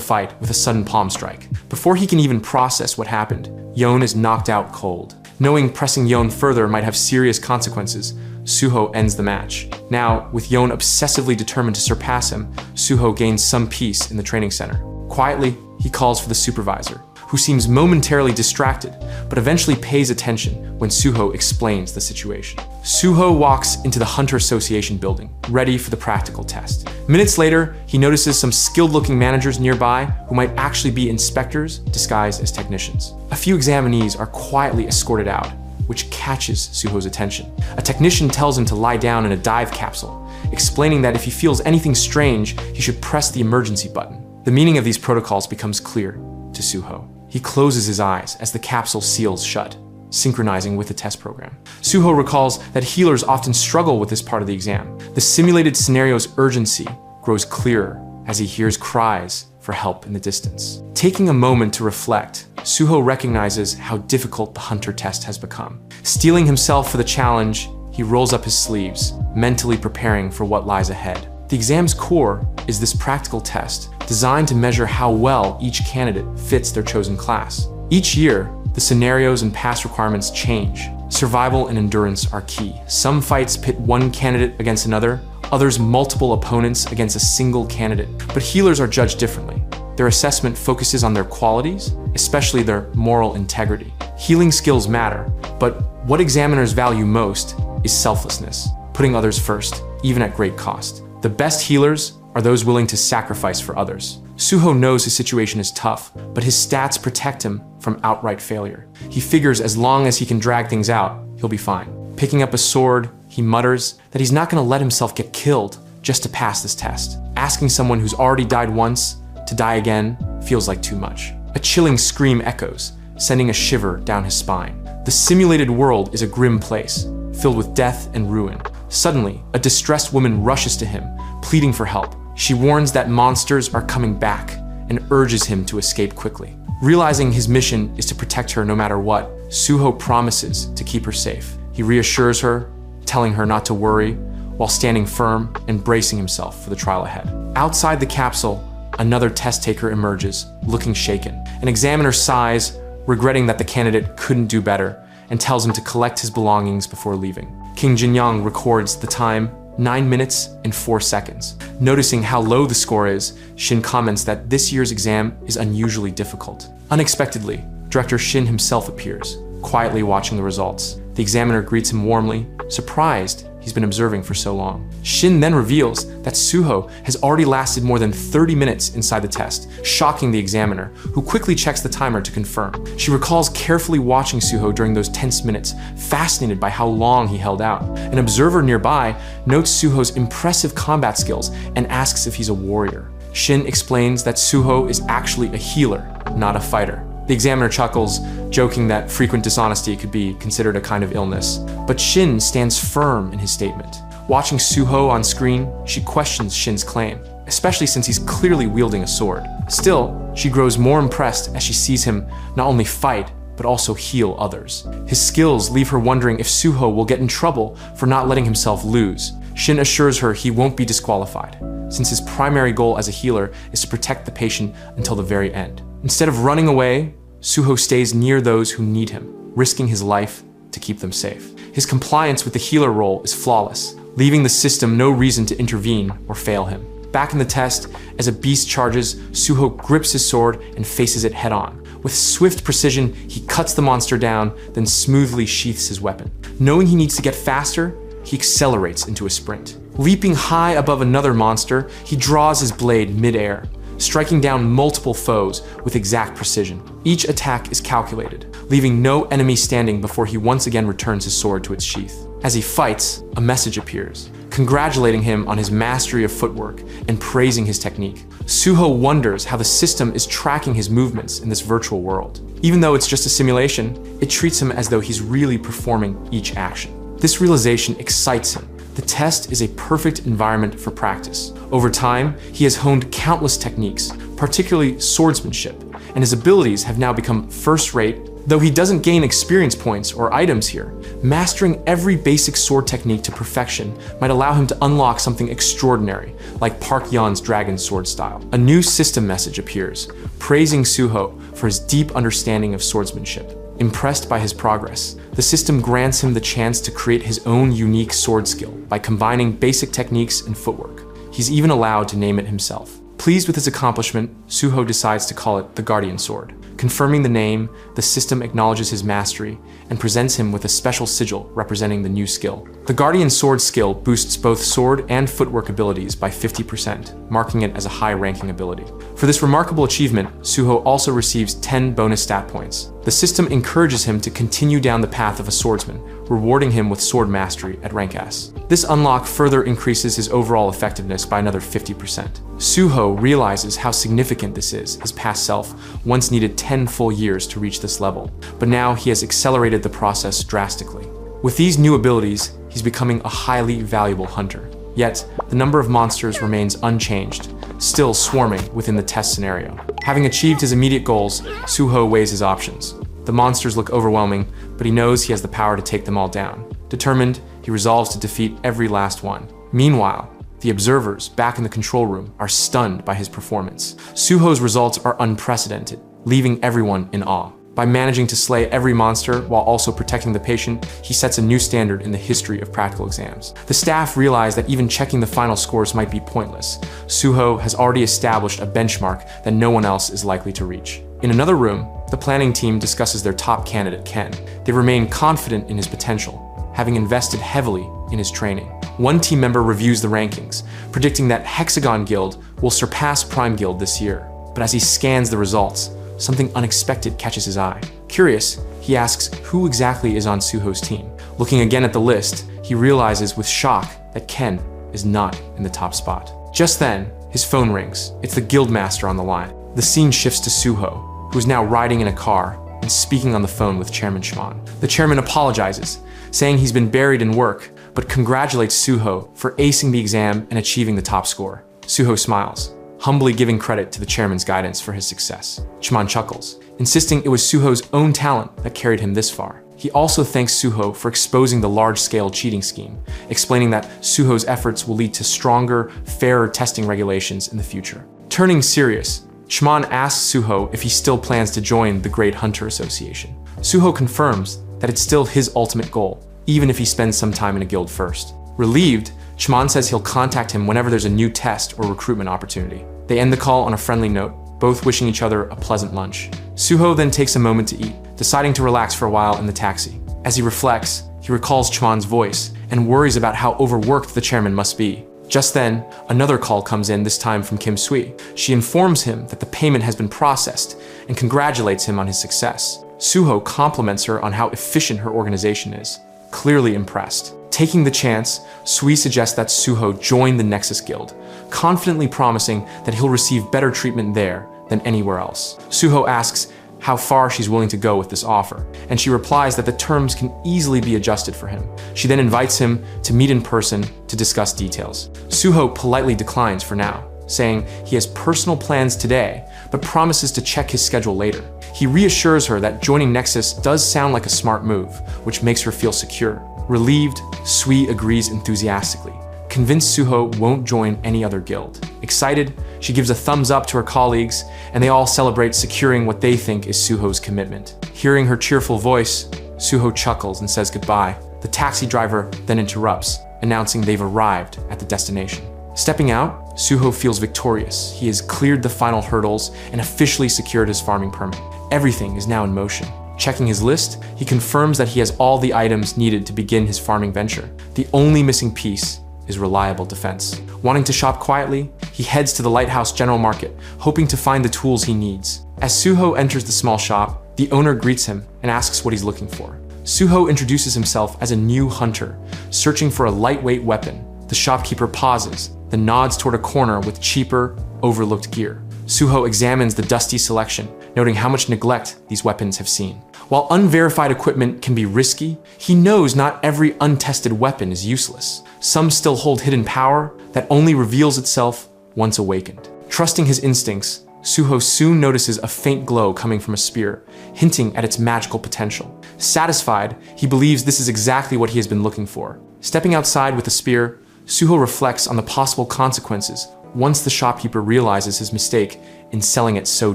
A: fight with a sudden palm strike. Before he can even process what happened, Yeon is knocked out cold. Knowing pressing Yeon further might have serious consequences, Suho ends the match. Now, with Yeon obsessively determined to surpass him, Suho gains some peace in the training center. Quietly, he calls for the supervisor, who seems momentarily distracted, but eventually pays attention when Suho explains the situation. Suho walks into the Hunter Association building, ready for the practical test. Minutes later, he notices some skilled-looking managers nearby who might actually be inspectors disguised as technicians. A few examinees are quietly escorted out, which catches Suho's attention. A technician tells him to lie down in a dive capsule, explaining that if he feels anything strange, he should press the emergency button. The meaning of these protocols becomes clear to Suho. He closes his eyes as the capsule seals shut, synchronizing with the test program. Suho recalls that healers often struggle with this part of the exam. The simulated scenario's urgency grows clearer as he hears cries for help in the distance. Taking a moment to reflect, Suho recognizes how difficult the Hunter test has become. Steeling himself for the challenge, he rolls up his sleeves, mentally preparing for what lies ahead. The exam's core is this practical test, designed to measure how well each candidate fits their chosen class. Each year, the scenarios and pass requirements change. Survival and endurance are key. Some fights pit one candidate against another, others multiple opponents against a single candidate. But healers are judged differently. Their assessment focuses on their qualities, especially their moral integrity. Healing skills matter, but what examiners value most is selflessness, putting others first, even at great cost. The best healers are those willing to sacrifice for others. Suho knows his situation is tough, but his stats protect him from outright failure. He figures as long as he can drag things out, he'll be fine. Picking up a sword, he mutters that he's not going to let himself get killed just to pass this test. Asking someone who's already died once to die again feels like too much. A chilling scream echoes, sending a shiver down his spine. The simulated world is a grim place, filled with death and ruin. Suddenly, a distressed woman rushes to him, pleading for help. She warns that monsters are coming back and urges him to escape quickly. Realizing his mission is to protect her no matter what, Suho promises to keep her safe. He reassures her, telling her not to worry, while standing firm and bracing himself for the trial ahead. Outside the capsule, another test taker emerges, looking shaken. An examiner sighs, regretting that the candidate couldn't do better, and tells him to collect his belongings before leaving. King Jinyang records the time, 9 minutes and 4 seconds. Noticing how low the score is, Shin comments that this year's exam is unusually difficult. Unexpectedly, Director Shin himself appears, quietly watching the results. The examiner greets him warmly, surprised he's been observing for so long. Shin then reveals that Suho has already lasted more than 30 minutes inside the test, shocking the examiner, who quickly checks the timer to confirm. She recalls carefully watching Suho during those tense minutes, fascinated by how long he held out. An observer nearby notes Suho's impressive combat skills and asks if he's a warrior. Shin explains that Suho is actually a healer, not a fighter. The examiner chuckles, joking that frequent dishonesty could be considered a kind of illness. But Shin stands firm in his statement. Watching Suho on screen, she questions Shin's claim, especially since he's clearly wielding a sword. Still, she grows more impressed as she sees him not only fight, but also heal others. His skills leave her wondering if Suho will get in trouble for not letting himself lose. Shin assures her he won't be disqualified, since his primary goal as a healer is to protect the patient until the very end. Instead of running away, Suho stays near those who need him, risking his life to keep them safe. His compliance with the healer role is flawless, leaving the system no reason to intervene or fail him. Back in the test, as a beast charges, Suho grips his sword and faces it head-on. With swift precision, he cuts the monster down, then smoothly sheaths his weapon. Knowing he needs to get faster, he accelerates into a sprint. Leaping high above another monster, he draws his blade mid-air, striking down multiple foes with exact precision. Each attack is calculated, leaving no enemy standing before he once again returns his sword to its sheath. As he fights, a message appears, congratulating him on his mastery of footwork and praising his technique. Suho wonders how the system is tracking his movements in this virtual world. Even though it's just a simulation, it treats him as though he's really performing each action. This realization excites him. The test is a perfect environment for practice. Over time, he has honed countless techniques, particularly swordsmanship, and his abilities have now become first-rate. Though he doesn't gain experience points or items here, mastering every basic sword technique to perfection might allow him to unlock something extraordinary, like Park Yeon's dragon sword style. A new system message appears, praising Suho for his deep understanding of swordsmanship. Impressed by his progress, the system grants him the chance to create his own unique sword skill by combining basic techniques and footwork. He's even allowed to name it himself. Pleased with his accomplishment, Suho decides to call it the Guardian Sword. Confirming the name, the system acknowledges his mastery and presents him with a special sigil representing the new skill. The Guardian Sword skill boosts both sword and footwork abilities by 50%, marking it as a high-ranking ability. For this remarkable achievement, Suho also receives 10 bonus stat points. The system encourages him to continue down the path of a swordsman, rewarding him with sword mastery at rank S. This unlock further increases his overall effectiveness by another 50%. Suho realizes how significant this is. His past self once needed 10 full years to reach this level, but now he has accelerated the process drastically. With these new abilities, he's becoming a highly valuable hunter. Yet, the number of monsters remains unchanged, still swarming within the test scenario. Having achieved his immediate goals, Suho weighs his options. The monsters look overwhelming, but he knows he has the power to take them all down. Determined, he resolves to defeat every last one. Meanwhile, the observers back in the control room are stunned by his performance. Suho's results are unprecedented, leaving everyone in awe. By managing to slay every monster while also protecting the patient, he sets a new standard in the history of practical exams. The staff realize that even checking the final scores might be pointless. Suho has already established a benchmark that no one else is likely to reach. In another room, the planning team discusses their top candidate, Ken. They remain confident in his potential, having invested heavily in his training. One team member reviews the rankings, predicting that Hexagon Guild will surpass Prime Guild this year. But as he scans the results, something unexpected catches his eye. Curious, he asks who exactly is on Suho's team. Looking again at the list, he realizes with shock that Ken is not in the top spot. Just then, his phone rings. It's the guildmaster on the line. The scene shifts to Suho, who is now riding in a car and speaking on the phone with Chairman Shimon. The chairman apologizes, saying he's been buried in work, but congratulates Suho for acing the exam and achieving the top score. Suho smiles, humbly giving credit to the chairman's guidance for his success. Shimon chuckles, insisting it was Suho's own talent that carried him this far. He also thanks Suho for exposing the large-scale cheating scheme, explaining that Suho's efforts will lead to stronger, fairer testing regulations in the future. Turning serious, Shimon asks Suho if he still plans to join the Great Hunter Association. Suho confirms that it's still his ultimate goal, even if he spends some time in a guild first. Relieved, Shimon says he'll contact him whenever there's a new test or recruitment opportunity. They end the call on a friendly note, both wishing each other a pleasant lunch. Suho then takes a moment to eat, deciding to relax for a while in the taxi. As he reflects, he recalls Shimon's voice and worries about how overworked the chairman must be. Just then, another call comes in, this time from Kim Sui. She informs him that the payment has been processed and congratulates him on his success. Suho compliments her on how efficient her organization is, clearly impressed. Taking the chance, Sui suggests that Suho join the Nexus Guild, confidently promising that he'll receive better treatment there than anywhere else. Suho asks how far she's willing to go with this offer, and she replies that the terms can easily be adjusted for him. She then invites him to meet in person to discuss details. Suho politely declines for now, saying he has personal plans today, but promises to check his schedule later. He reassures her that joining Nexus does sound like a smart move, which makes her feel secure. Relieved, Sui agrees enthusiastically, convinced Suho won't join any other guild. Excited, she gives a thumbs up to her colleagues, and they all celebrate securing what they think is Suho's commitment. Hearing her cheerful voice, Suho chuckles and says goodbye. The taxi driver then interrupts, announcing they've arrived at the destination. Stepping out, Suho feels victorious. He has cleared the final hurdles and officially secured his farming permit. Everything is now in motion. Checking his list, he confirms that he has all the items needed to begin his farming venture. The only missing piece is reliable defense. Wanting to shop quietly, he heads to the Lighthouse General Market, hoping to find the tools he needs. As Suho enters the small shop, the owner greets him and asks what he's looking for. Suho introduces himself as a new hunter, searching for a lightweight weapon. The shopkeeper pauses, then nods toward a corner with cheaper, overlooked gear. Suho examines the dusty selection, noting how much neglect these weapons have seen. While unverified equipment can be risky, he knows not every untested weapon is useless. Some still hold hidden power that only reveals itself once awakened. Trusting his instincts, Suho soon notices a faint glow coming from a spear, hinting at its magical potential. Satisfied, he believes this is exactly what he has been looking for. Stepping outside with the spear, Suho reflects on the possible consequences once the shopkeeper realizes his mistake in selling it so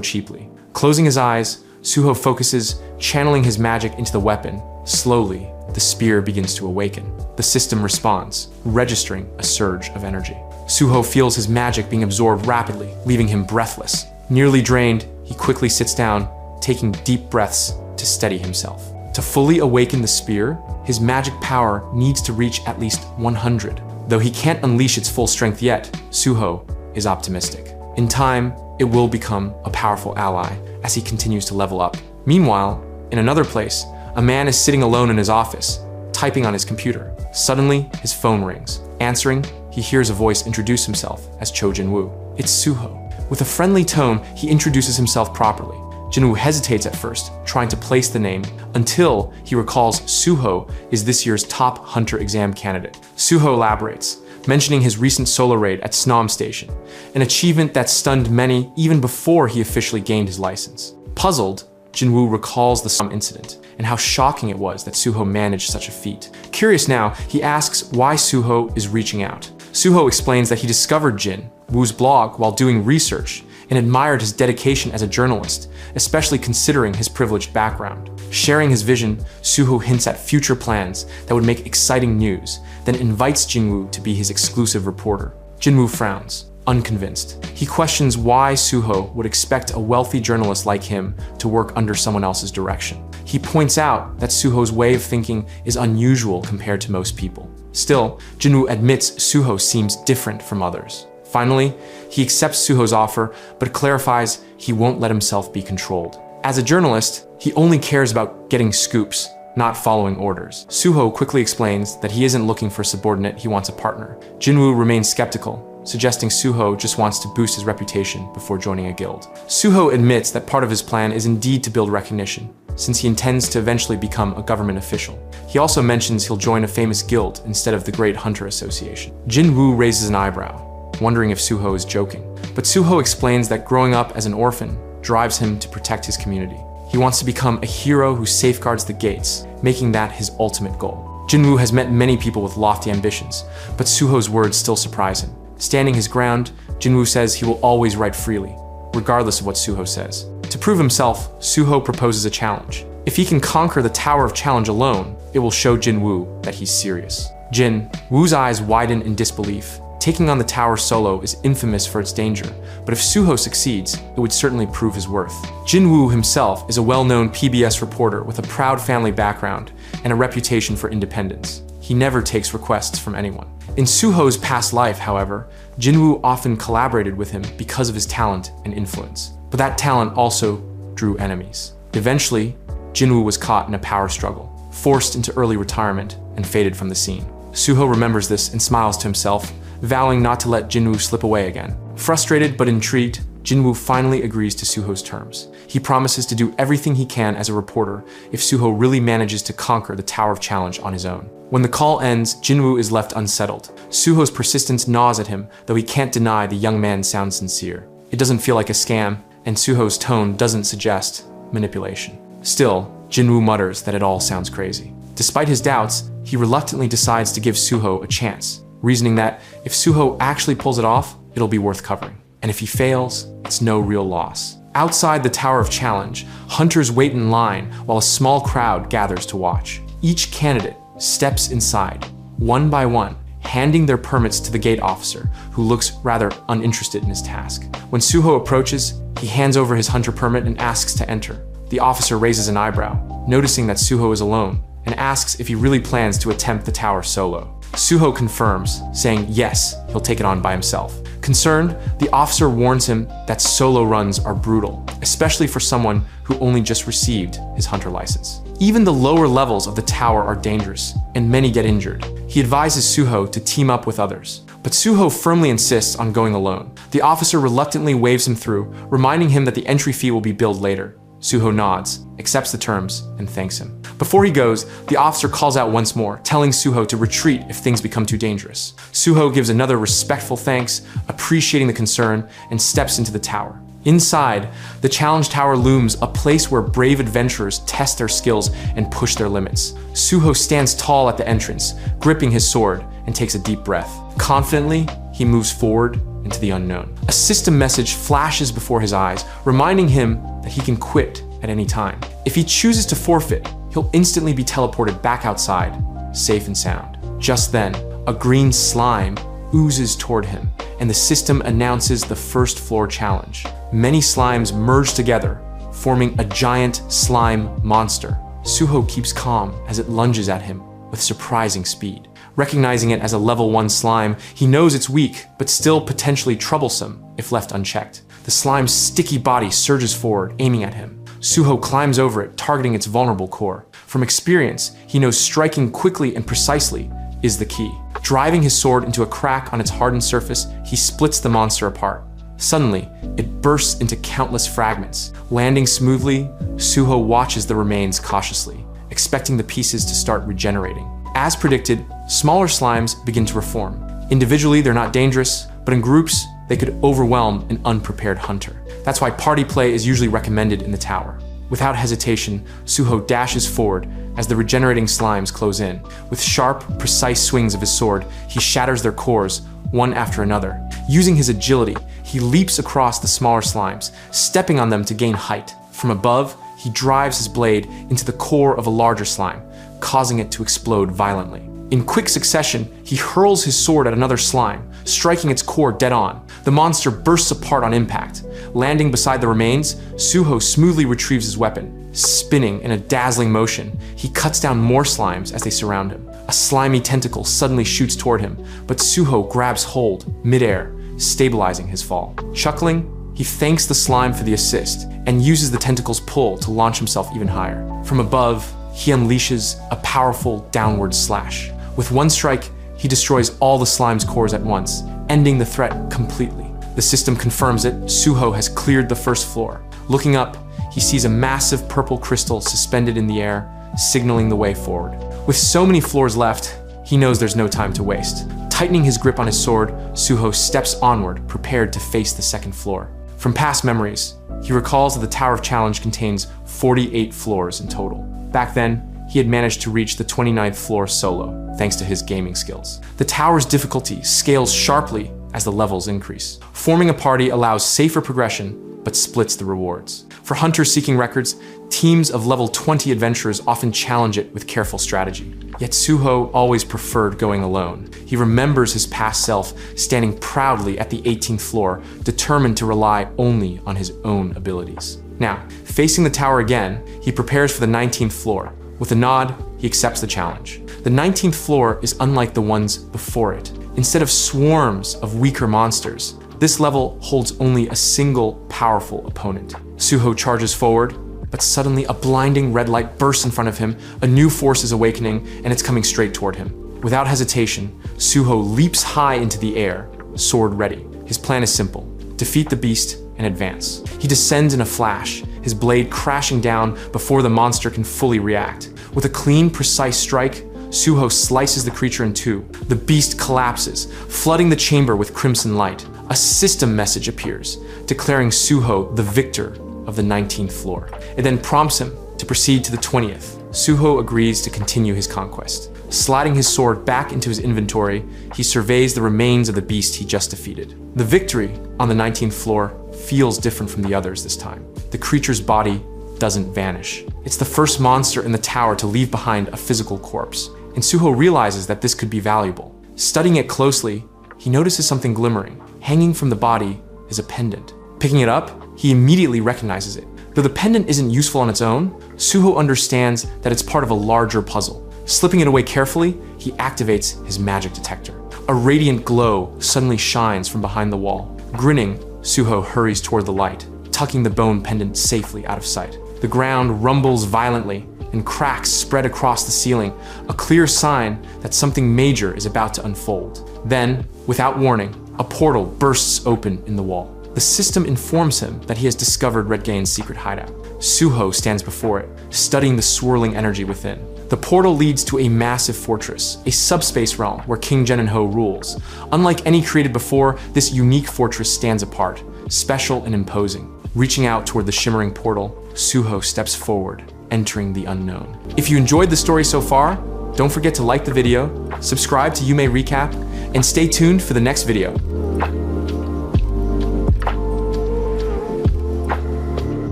A: cheaply. Closing his eyes, Suho focuses, channeling his magic into the weapon. Slowly, the spear begins to awaken. The system responds, registering a surge of energy. Suho feels his magic being absorbed rapidly, leaving him breathless. Nearly drained, he quickly sits down, taking deep breaths to steady himself. To fully awaken the spear, his magic power needs to reach at least 100. Though he can't unleash its full strength yet, Suho is optimistic. In time, it will become a powerful ally as he continues to level up. Meanwhile, in another place, a man is sitting alone in his office, typing on his computer. Suddenly, his phone rings. Answering, he hears a voice introduce himself as Cho Jin-woo. It's Suho. With a friendly tone, he introduces himself properly. Jin-woo hesitates at first, trying to place the name, until he recalls Suho is this year's top hunter exam candidate. Suho elaborates, mentioning his recent solo raid at Snom Station, an achievement that stunned many even before he officially gained his license. Puzzled, Jin-woo recalls the Snom incident and how shocking it was that Suho managed such a feat. Curious now, he asks why Suho is reaching out. Suho explains that he discovered Jin-woo's blog while doing research and admired his dedication as a journalist, especially considering his privileged background. Sharing his vision, Suho hints at future plans that would make exciting news, then invites Jin-woo to be his exclusive reporter. Jin-woo frowns, unconvinced. He questions why Suho would expect a wealthy journalist like him to work under someone else's direction. He points out that Suho's way of thinking is unusual compared to most people. Still, Jin-woo admits Suho seems different from others. Finally, he accepts Suho's offer, but clarifies he won't let himself be controlled. As a journalist, he only cares about getting scoops, not following orders. Suho quickly explains that he isn't looking for a subordinate, he wants a partner. Jin-woo remains skeptical, suggesting Suho just wants to boost his reputation before joining a guild. Suho admits that part of his plan is indeed to build recognition, since he intends to eventually become a government official. He also mentions he'll join a famous guild instead of the Great Hunter Association. Jin-woo raises an eyebrow, wondering if Suho is joking. But Suho explains that growing up as an orphan drives him to protect his community. He wants to become a hero who safeguards the gates, making that his ultimate goal. Jin-woo has met many people with lofty ambitions, but Suho's words still surprise him. Standing his ground, Jin-woo says he will always write freely, regardless of what Suho says. To prove himself, Suho proposes a challenge. If he can conquer the Tower of Challenge alone, it will show Jin-woo that he's serious. Jin-woo's eyes widen in disbelief. Taking on the tower solo is infamous for its danger, but if Suho succeeds, it would certainly prove his worth. Jin-woo himself is a well-known PBS reporter with a proud family background and a reputation for independence. He never takes requests from anyone. In Suho's past life, however, Jin-woo often collaborated with him because of his talent and influence. But that talent also drew enemies. Eventually, Jin-woo was caught in a power struggle, forced into early retirement, and faded from the scene. Suho remembers this and smiles to himself, vowing not to let Jin-woo slip away again. Frustrated but intrigued, Jin-woo finally agrees to Suho's terms. He promises to do everything he can as a reporter if Suho really manages to conquer the Tower of Challenge on his own. When the call ends, Jin-woo is left unsettled. Suho's persistence gnaws at him, though he can't deny the young man sounds sincere. It doesn't feel like a scam, and Suho's tone doesn't suggest manipulation. Still, Jin-woo mutters that it all sounds crazy. Despite his doubts, he reluctantly decides to give Suho a chance, reasoning that if Suho actually pulls it off, it'll be worth covering. And if he fails, it's no real loss. Outside the Tower of Challenge, hunters wait in line while a small crowd gathers to watch. Each candidate steps inside, one by one, handing their permits to the gate officer, who looks rather uninterested in his task. When Suho approaches, he hands over his hunter permit and asks to enter. The officer raises an eyebrow, noticing that Suho is alone, and asks if he really plans to attempt the tower solo. Suho confirms, saying yes, he'll take it on by himself. Concerned, the officer warns him that solo runs are brutal, especially for someone who only just received his hunter license. Even the lower levels of the tower are dangerous, and many get injured. He advises Suho to team up with others, but Suho firmly insists on going alone. The officer reluctantly waves him through, reminding him that the entry fee will be billed later. Suho nods, accepts the terms, and thanks him. Before he goes, the officer calls out once more, telling Suho to retreat if things become too dangerous. Suho gives another respectful thanks, appreciating the concern, and steps into the tower. Inside, the challenge tower looms, a place where brave adventurers test their skills and push their limits. Suho stands tall at the entrance, gripping his sword, and takes a deep breath. Confidently, he moves forward into the unknown. A system message flashes before his eyes, reminding him that he can quit at any time. If he chooses to forfeit, he'll instantly be teleported back outside, safe and sound. Just then, a green slime oozes toward him, and the system announces the first floor challenge. Many slimes merge together, forming a giant slime monster. Suho keeps calm as it lunges at him with surprising speed. Recognizing it as a level 1 slime, he knows it's weak, but still potentially troublesome if left unchecked. The slime's sticky body surges forward, aiming at him. Suho climbs over it, targeting its vulnerable core. From experience, he knows striking quickly and precisely is the key. Driving his sword into a crack on its hardened surface, he splits the monster apart. Suddenly, it bursts into countless fragments. Landing smoothly, Suho watches the remains cautiously, expecting the pieces to start regenerating. As predicted, smaller slimes begin to reform. Individually, they're not dangerous, but in groups, they could overwhelm an unprepared hunter. That's why party play is usually recommended in the tower. Without hesitation, Suho dashes forward as the regenerating slimes close in. With sharp, precise swings of his sword, he shatters their cores, one after another. Using his agility, he leaps across the smaller slimes, stepping on them to gain height. From above, he drives his blade into the core of a larger slime, causing it to explode violently. In quick succession, he hurls his sword at another slime, striking its core dead on. The monster bursts apart on impact. Landing beside the remains, Suho smoothly retrieves his weapon. Spinning in a dazzling motion, he cuts down more slimes as they surround him. A slimy tentacle suddenly shoots toward him, but Suho grabs hold midair, stabilizing his fall. Chuckling, he thanks the slime for the assist and uses the tentacle's pull to launch himself even higher. From above, he unleashes a powerful downward slash. With one strike, he destroys all the slime's cores at once, ending the threat completely. The system confirms it. Suho has cleared the first floor. Looking up, he sees a massive purple crystal suspended in the air, signaling the way forward. With so many floors left, he knows there's no time to waste. Tightening his grip on his sword, Suho steps onward, prepared to face the second floor. From past memories, he recalls that the Tower of Challenge contains 48 floors in total. Back then, he had managed to reach the 29th floor solo, thanks to his gaming skills. The tower's difficulty scales sharply as the levels increase. Forming a party allows safer progression, but splits the rewards. For hunters seeking records, teams of level 20 adventurers often challenge it with careful strategy. Yet Suho always preferred going alone. He remembers his past self standing proudly at the 18th floor, determined to rely only on his own abilities. Now, facing the tower again, he prepares for the 19th floor. With a nod, he accepts the challenge. The 19th floor is unlike the ones before it. Instead of swarms of weaker monsters, this level holds only a single powerful opponent. Suho charges forward, but suddenly a blinding red light bursts in front of him, a new force is awakening, and it's coming straight toward him. Without hesitation, Suho leaps high into the air, sword ready. His plan is simple: defeat the beast and advance. He descends in a flash, his blade crashing down before the monster can fully react. With a clean, precise strike, Suho slices the creature in two. The beast collapses, flooding the chamber with crimson light. A system message appears, declaring Suho the victor of the 19th floor. It then prompts him to proceed to the 20th. Suho agrees to continue his conquest. Sliding his sword back into his inventory, he surveys the remains of the beast he just defeated. The victory on the 19th floor feels different from the others this time. The creature's body doesn't vanish. It's the first monster in the tower to leave behind a physical corpse, and Suho realizes that this could be valuable. Studying it closely, he notices something glimmering. Hanging from the body is a pendant. Picking it up, he immediately recognizes it. Though the pendant isn't useful on its own, Suho understands that it's part of a larger puzzle. Slipping it away carefully, he activates his magic detector. A radiant glow suddenly shines from behind the wall. Grinning, Suho hurries toward the light, tucking the bone pendant safely out of sight. The ground rumbles violently, and cracks spread across the ceiling, a clear sign that something major is about to unfold. Then, without warning, a portal bursts open in the wall. The system informs him that he has discovered Redgain's secret hideout. Suho stands before it, studying the swirling energy within. The portal leads to a massive fortress, a subspace realm where King Genenho rules. Unlike any created before, this unique fortress stands apart, special and imposing. Reaching out toward the shimmering portal, Suho steps forward, entering the unknown. If you enjoyed the story so far, don't forget to like the video, subscribe to Yume Recap, and stay tuned for the next video.